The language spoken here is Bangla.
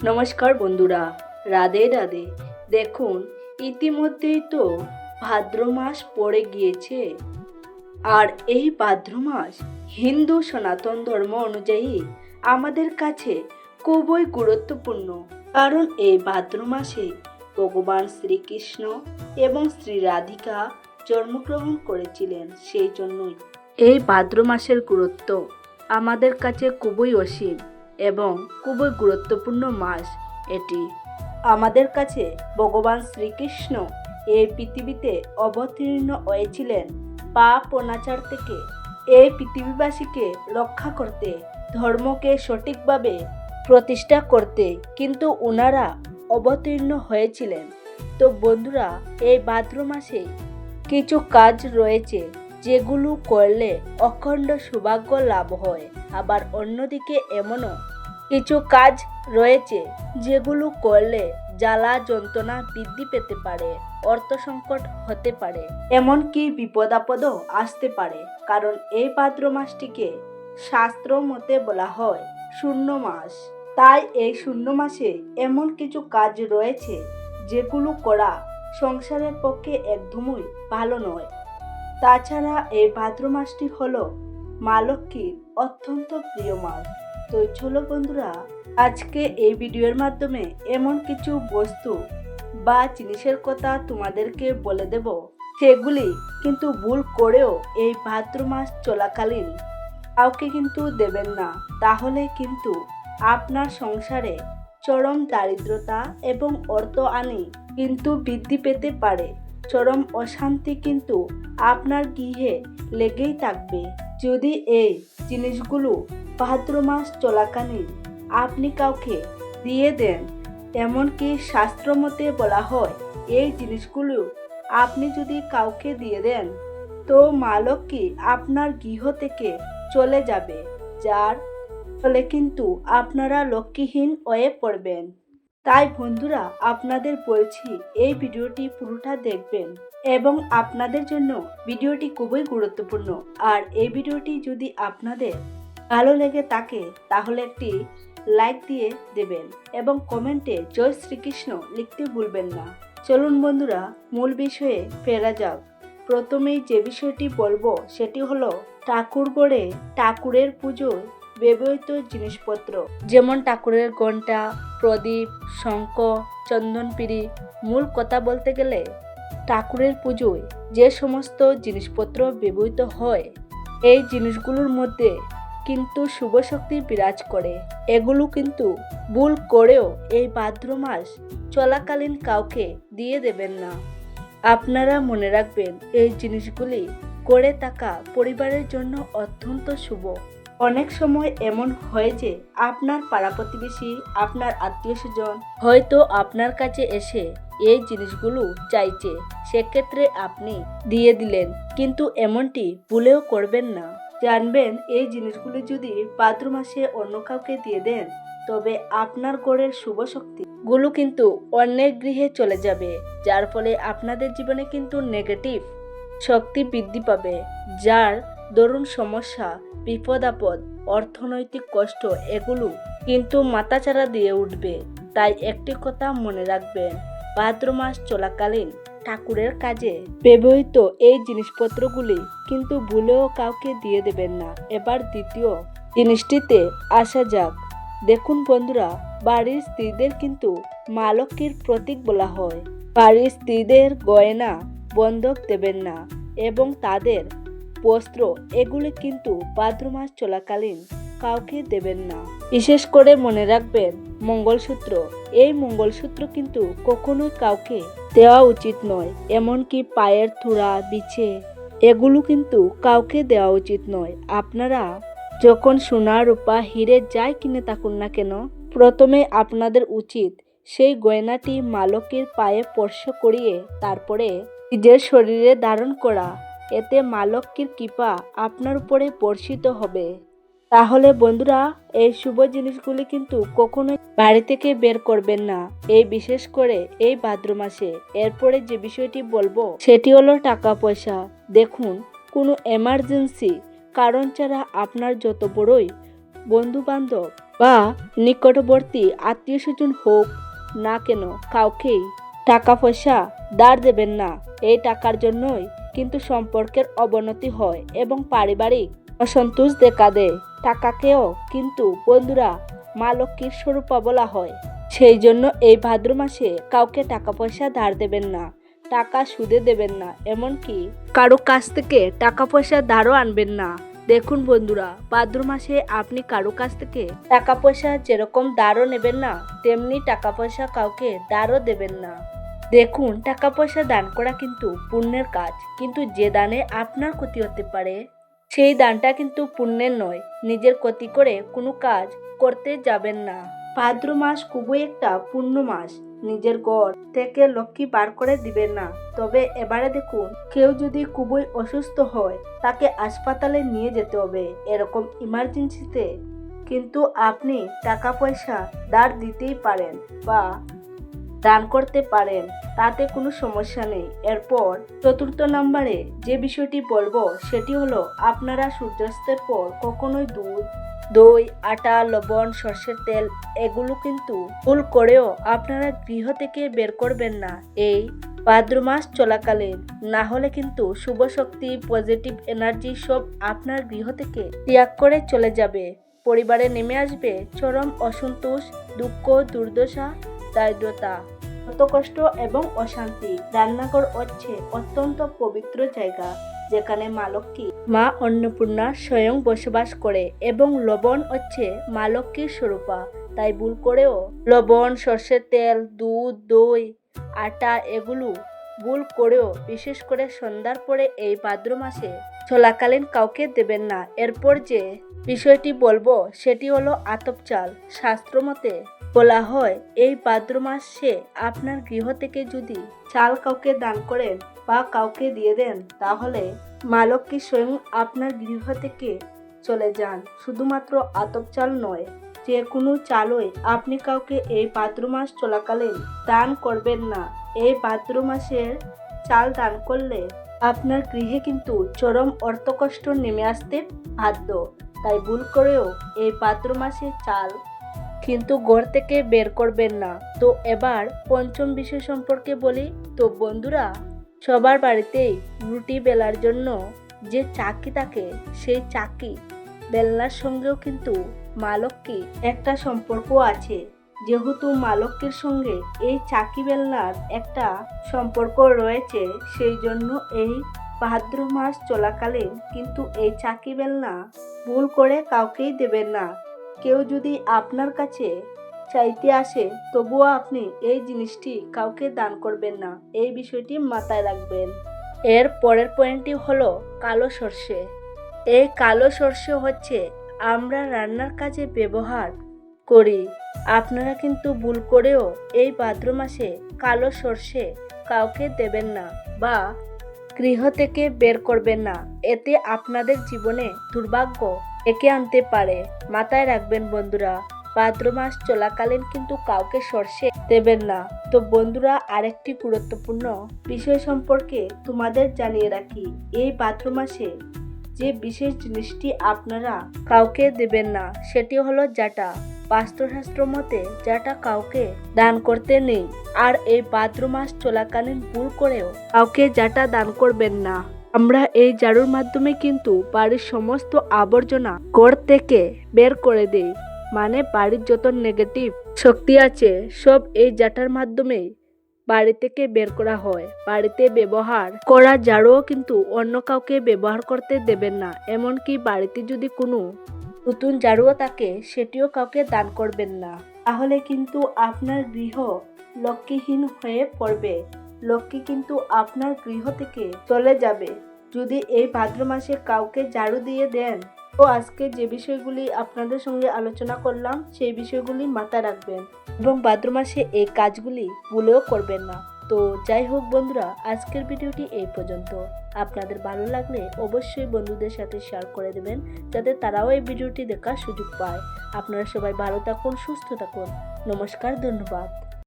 নমস্কার বন্ধুরা, রাধে রাধে। দেখুন, ইতিমধ্যেই তো ভাদ্র মাস পড়ে গিয়েছে। আর এই ভাদ্র মাস হিন্দু সনাতন ধর্ম অনুযায়ী আমাদের কাছে খুবই গুরুত্বপূর্ণ। কারণ এই ভাদ্র মাসে ভগবান শ্রীকৃষ্ণ এবং শ্রী রাধিকা জন্মগ্রহণ করেছিলেন। সেই জন্যই এই ভাদ্র মাসের গুরুত্ব আমাদের কাছে খুবই অসীম এবং খুবই গুরুত্বপূর্ণ মাস এটি। আমাদের কাছে ভগবান শ্রীকৃষ্ণ এই পৃথিবীতে অবতীর্ণ হয়েছিলেন পাপ অনাচার থেকে এই পৃথিবীবাসীকে রক্ষা করতে, ধর্মকে সঠিকভাবে প্রতিষ্ঠা করতে কিন্তু ওনারা অবতীর্ণ হয়েছিলেন। তো বন্ধুরা, এই ভাদ্র মাসে কিছু কাজ রয়েছে যেগুলো করলে অখণ্ড সৌভাগ্য লাভ হয়। আবার অন্যদিকে এমনও কিছু কাজ রয়েছে যেগুলো করলে জ্বালা যন্ত্রণা বৃদ্ধি পেতে পারে, অর্থ সংকট হতে পারে, এমনকি বিপদ আপদও আসতে পারে। কারণ এই ভাদ্র মাসটিকে শাস্ত্র মতে বলা হয় শূন্য মাস। তাই এই শূন্য মাসে এমন কিছু কাজ রয়েছে যেগুলো করা সংসারের পক্ষে একদমই ভালো নয়। তাছাড়া এই ভাদ্র মাসটি হলো মা লক্ষ্মীর অত্যন্ত প্রিয় মাস। তো চলো বন্ধুরা, আজকে এই ভিডিওর মাধ্যমে এমন কিছু বস্তু বা জিনিসের কথা তোমাদেরকে বলে দেব, সেগুলি কিন্তু ভুল করেও এই ভাদ্র মাস চলাকালীন কাউকে কিন্তু দেবেন না। তাহলে কিন্তু আপনার সংসারে চরম দারিদ্রতা এবং অর্থ আনি কিন্তু বৃদ্ধি পেতে পারে। চরম অশান্তি কিন্তু আপনার গৃহে লেগেই থাকবে যদি এই জিনিসগুলো ভাদ্র মাস চলাকালীন আপনি কাউকে দিয়ে দেন। এমনকি শাস্ত্রমতে বলা হয় এই জিনিসগুলো আপনি যদি কাউকে দিয়ে দেন তো মা লক্ষ্মী আপনার গৃহ থেকে চলে যাবে, যার ফলে কিন্তু আপনারা লক্ষ্মীহীন হয়ে পড়বেন। তাই বন্ধুরা, আপনাদের বলছি এই ভিডিওটি পুরোটা দেখবেন এবং আপনাদের জন্য ভিডিওটি খুবই গুরুত্বপূর্ণ। আর এই ভিডিওটি যদি আপনাদের ভালো লেগে থাকে তাহলে একটি লাইক দিয়ে দেবেন এবং কমেন্টে জয় শ্রীকৃষ্ণ লিখতে ভুলবেন না। চলুন বন্ধুরা, মূল বিষয়ে ফেরা যাক। প্রথমেই যে বিষয়টি বলবো সেটি হলো ঠাকুরঘরে ঠাকুরের পুজোয় ব্যবহৃত জিনিসপত্র, যেমন ঠাকুরের ঘণ্টা, প্রদীপ, শঙ্খ, চন্দনপিড়ি। মূল কথা বলতে গেলে ঠাকুরের পুজোয় যে সমস্ত জিনিসপত্র ব্যবহৃত হয় এই জিনিসগুলোর মধ্যে কিন্তু শুভ শক্তি বিরাজ করে। এগুলো কিন্তু ভুল করেও এই ভাদ্র মাস চলাকালীন কাউকে দিয়ে দেবেন না। আপনারা মনে রাখবেন এই জিনিসগুলি করে থাকা পরিবারের জন্য অত্যন্ত শুভ। অনেক সময় এমন হয় যে আপনার পাড়া প্রতিবেশী, আপনার আত্মীয় স্বজন হয়তো আপনার কাছে এসে এই জিনিসগুলো চাইছে, সেক্ষেত্রে আপনি দিয়ে দিলেন, কিন্তু এমনটি ভুলেও করবেন না। জানবেন এই জিনিসগুলি যদি ভাদ্র মাসে অন্য কাউকে দিয়ে দেন তবে আপনার ঘরের শুভ শক্তি গুলো কিন্তু অন্যের গৃহে চলে যাবে, যার ফলে আপনাদের জীবনে কিন্তু নেগেটিভ শক্তি বৃদ্ধি পাবে, যার দরুন সমস্যা, বিপদ আপদ, অর্থনৈতিক কষ্ট এগুলো কিন্তু মাথাচাড়া দিয়ে উঠবে। তাই একটি কথা মনে রাখবেন, ভাদ্র মাস চলাকালীন ঠাকুরের কাজে ব্যবহৃত এই জিনিসপত্রগুলি কিন্তু ভুলেও কাউকে দিয়ে দেবেন না। এবার দ্বিতীয় জিনিসটিতে আসা যাক। দেখুন বন্ধুরা, বাড়ির স্ত্রীদের কিন্তু মা লক্ষ্মীর প্রতীক বলা হয়। বাড়ির স্ত্রীদের গয়না বন্ধক দেবেন না এবং তাদের বস্ত্র এগুলি কিন্তু ভাদ্র মাস চলাকালীন কাউকে দেবেন না। বিশেষ করে মনে রাখবেন মঙ্গলসূত্র, এই মঙ্গলসূত্র কিন্তু কখনোই কাউকে দেওয়া উচিত নয়। এমনকি পায়ের থুড়া, বিছে এগুলো কিন্তু কাউকে দেওয়া উচিত নয়। আপনারা যখন সোনা, রূপা, হিরে যাই কিনে থাকুন না কেন, প্রথমে আপনাদের উচিত সেই গয়নাটি মা লক্ষ্মীর পায়ে স্পর্শ করিয়ে তারপরে নিজের শরীরে ধারণ করা। এতে মা লক্ষ্মীর কৃপা আপনার উপরে বর্ষিত হবে। তাহলে বন্ধুরা, এই শুভ জিনিসগুলি কিন্তু কখনোই বাড়ি থেকে বের করবেন না, এই বিশেষ করে এই ভাদ্র মাসে। এরপরে যে বিষয়টি বলবো সেটি হলো টাকা পয়সা। দেখুন, কোনো এমার্জেন্সি কারণ ছাড়া আপনার যত বড়ই বন্ধু বান্ধব বা নিকটবর্তী আত্মীয় স্বজন হোক না কেন কাউকেই টাকা পয়সা ধার দেবেন না। এই টাকার জন্যই কিন্তু সম্পর্কের অবনতি হয় এবং পারিবারিক অসন্তোষ দেখা দেয়। টাকাকেও কিন্তু বন্ধুরা মা লক্ষ্মীর স্বরূপা বলা হয়। সেই জন্য এই ভাদ্র মাসে কাউকে টাকা পয়সা ধার দেবেন না, টাকা সুদে দেবেন না, এমনকি কারো কাছ থেকে টাকা পয়সা ধারও আনবেন না। দেখুন বন্ধুরা, ভাদ্র মাসে আপনি কারো কাছ থেকে টাকা পয়সা যেরকম ধারও নেবেন না, তেমনি টাকা পয়সা কাউকে ধারও দেবেন না। দেখুন, টাকা পয়সা দান করা কিন্তু পুণ্যের কাজ, কিন্তু যে দানে আপনার ক্ষতি হতে পারে সেই দানটা কিন্তু পুণ্যের নয়। নিজের ক্ষতি করে কোনো কাজ করতে যাবেন না। ভাদ্র মাস খুবই একটা পূর্ণ মাস। নিজের ঘর থেকে লক্ষ্মী বার করে দিবেন না। তবে এবারে দেখুন, কেউ যদি খুবই অসুস্থ হয়, তাকে হাসপাতালে নিয়ে যেতে হবে, এরকম ইমার্জেন্সিতে কিন্তু আপনি টাকা পয়সা ধার দিতেই পারেন বা দান করতে পারেন, তাতে কোনো সমস্যা নেই। এরপর চতুর্থ নম্বরে যে বিষয়টি বলবো সেটি হলো, আপনারা সূর্যাস্তের পর কখনোই দুধ, দই, আটা, লবণ, সর্ষের তেল এগুলো কিন্তু ভুল করেও আপনারা গৃহ থেকে বের করবেন না এই ভাদ্র মাস চলাকালীন। না হলে কিন্তু শুভ শক্তি, পজিটিভ এনার্জি সব আপনার গৃহ থেকে ত্যাগ করে চলে যাবে। পরিবারে নেমে আসবে চরম অসন্তোষ, দুঃখ, দুর্দশা, দারিদ্রতা, কষ্ট এবং অশান্তি। রান্নাঘর হচ্ছে অত্যন্ত পবিত্র জায়গা, যেখানে মা লক্ষ্মী, মা অন্নপূর্ণা স্বয়ং বসবাস করে এবং লবণ হচ্ছে মা লক্ষ্মীর স্বরূপা। তাই ভুল করেও লবণ, সর্ষের তেল, দুধ, দই, আটা এগুলো ভুল করেও, বিশেষ করে সন্ধ্যার পরে এই ভাদ্র মাসে চলাকালীন কাউকে দেবেন না। এরপর যে বিষয়টি বলবো সেটি হলো আতপ চাল। শাস্ত্র মতে বলা হয়, এই ভাদ্র মাসে আপনার গৃহ থেকে যদি চাল কাউকে দান করেন বা কাউকে দিয়ে দেন, তাহলে মা লক্ষ্মী স্বয়ং আপনার গৃহ থেকে চলে যান। শুধুমাত্র আতপ চাল নয়, যে কোনো চালই আপনি কাউকে এই ভাদ্র মাস চলাকালীন দান করবেন না। এই ভাদ্র মাসের চাল দান করলে আপনার গৃহে কিন্তু চরম অর্থকষ্ট নেমে আসতে বাধ্য। তাই ভুল করেও এই ভাদ্র মাসে চাল কিন্তু ঘর থেকে বের করবেন না। তো এবার পঞ্চম বিষয় সম্পর্কে বলি। তো বন্ধুরা, সবার বাড়িতেই রুটি বেলার জন্য যে চাকি থাকে, সেই চাকি বেলনার সঙ্গেও কিন্তু মা লক্ষ্মী একটা সম্পর্ক আছে। যেহেতু মা লক্ষ্মীর সঙ্গে এই চাকি বেলনার একটা সম্পর্ক রয়েছে, সেই জন্য এই ভাদ্র মাস চলাকালীন কিন্তু এই চাকি বেলনা ভুল করে কাউকেই দেবেন না। কেউ যদি আপনার কাছে চাইতে আসে, তবুও আপনি এই জিনিসটি কাউকে দান করবেন না। এই বিষয়টি মাথায় রাখবেন। এর পরের পয়েন্টটি হলো কালো সর্ষে। এই কালো সর্ষে হচ্ছে আমরা রান্নার কাজে ব্যবহার করি। আপনারা কিন্তু ভুল করেও এই ভাদ্র মাসে কালো সর্ষে কাউকে দেবেন না বা গৃহ থেকে বের করবেন না। এতে আপনাদের জীবনে দুর্ভাগ্য ডেকে আনতে পারে। মাথায় রাখবেন বন্ধুরা, ভাদ্র মাস চলাকালীন কিন্তু কাউকে সর্ষে দেবেন না। তো বন্ধুরা, আরেকটি গুরুত্বপূর্ণ বিষয় সম্পর্কে তোমাদের জানিয়ে রাখি। এই ভাদ্র মাসে যে বিশেষ জিনিসটি আপনারা কাউকে দেবেন না সেটি হলো জাটা। বাস্তুশাস্ত্র মতে জাটা কাউকে দান করতে নেই। আর এই ভাদ্র মাস চলাকালীন ভুল করেও কাউকে জাটা দান করবেন না। আমরা এই ঝাড়ুর মাধ্যমে কিন্তু বাড়ির সমস্ত আবর্জনা ঘর থেকে বের করে দেই। মানে বাড়ির যত নেগেটিভ শক্তি আছে সব এই জাটার মাধ্যমে বাড়ি থেকে বের করা হয়। বাড়িতে ব্যবহার করা ঝাড়ুও কিন্তু অন্য কাউকে ব্যবহার করতে দেবেন না। এমনকি বাড়িতে যদি কোনো নতুন ঝাড়ুও থাকে, সেটিও কাউকে দান করবেন না। তাহলে কিন্তু আপনার গৃহ লক্ষ্মীহীন হয়ে পড়বে। লক্ষ্মী কিন্তু আপনার গৃহ থেকে চলে যাবে যদি এই ভাদ্র মাসে কাউকে ঝাড়ু দিয়ে দেন। তো আজকে যে বিষয়গুলি আপনাদের সঙ্গে আলোচনা করলাম, সেই বিষয়গুলি মাথায় রাখবেন এবং ভাদ্র মাসে এই কাজগুলি ভুলেও করবেন না। তো যাই হোক বন্ধুরা, আজকের ভিডিওটি এই পর্যন্ত। আপনাদের ভালো লাগলে অবশ্যই বন্ধুদের সাথে শেয়ার করে দেবেন, যাতে তারাও এই ভিডিওটি দেখার সুযোগ পায়। আপনারা সবাই ভালো থাকুন, সুস্থ থাকুন। নমস্কার, ধন্যবাদ।